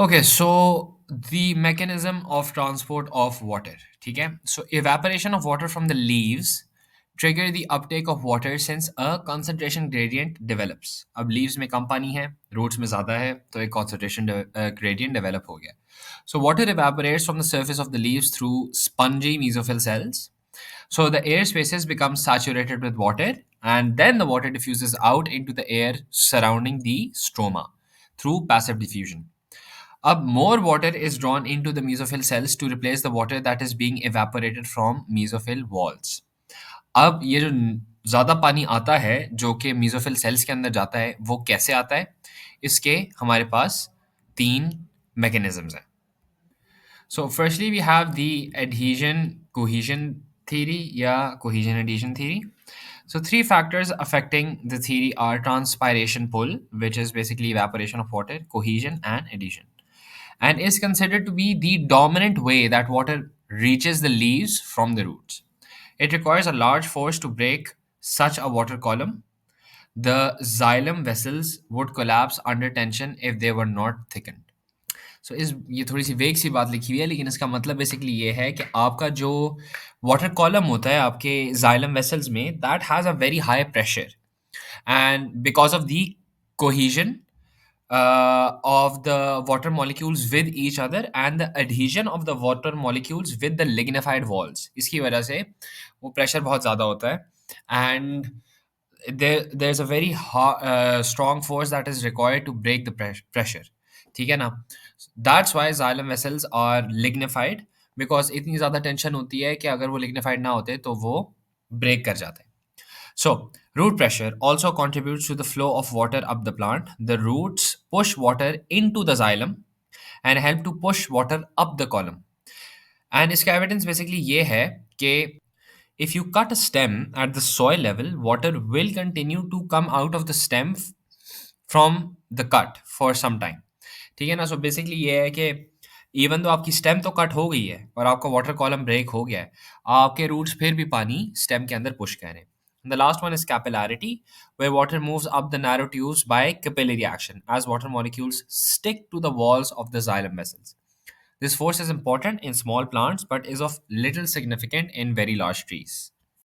Okay, so the mechanism of transport of water. ठीक है? So evaporation of water from the leaves trigger the uptake of water since a concentration gradient develops. अब leaves में कम पानी है, roots में ज़्यादा है, तो एक concentration gradient develop हो गया. So water evaporates from the surface of the leaves through spongy mesophyll cells. So the air spaces become saturated with water, and then the water diffuses out into the air surrounding the stroma through passive diffusion. Up more water is drawn into the mesophyll cells to replace the water that is being evaporated from mesophyll walls. अब ये जो ज़्यादा पानी आता है जो कि mesophyll cells के अंदर जाता है वो कैसे आता है? इसके हमारे पास 3 mechanisms हैं. So firstly we have the adhesion cohesion theory या cohesion adhesion theory. So three factors affecting the theory are transpiration pull, which is basically evaporation of water, cohesion and adhesion, and is considered to be the dominant way that water reaches the leaves from the roots. It requires a large force to break such a water column. The xylem vessels would collapse under tension if they were not thickened. सो इस ये थोड़ी-सी वेग सी बात लिखी हुई है, लेकिन इसका मतलब बेसिकली ये है कि आपका जो वाटर कॉलम होता है आपके xylem वेसल्स में, that has a very high pressure and because of the cohesion of the water molecules with each other and the adhesion of the water molecules with the lignified walls. इसकी वजह से वो pressure बहुत ज़्यादा होता है and there's a very strong force that is required to break the pressure. ठीक है ना? That's why xylem vessels are lignified because इतनी ज़्यादा टेंशन होती है कि अगर वो lignified ना होते तो वो break कर जाते. So, root pressure also contributes to the flow of water up the plant. The roots push water into the xylem and help to push water up the column. And इसका evidence basically ये है कि if you cut a stem at the soil level, water will continue to come out of the stem from the cut for some time. ठीक है ना? So basically ये है कि इवन दो आपकी स्टेम तो कट हो गई है और आपका वाटर कॉलम ब्रेक हो गया है, आपके रूट्स फिर भी पानी स्टेम के अंदर पुश कर रहे हैं. The last one is capillarity, where water moves up the narrow tubes by capillary action as water molecules stick to the walls of the xylem vessels. This force is important in small plants but is of little significant in very large trees.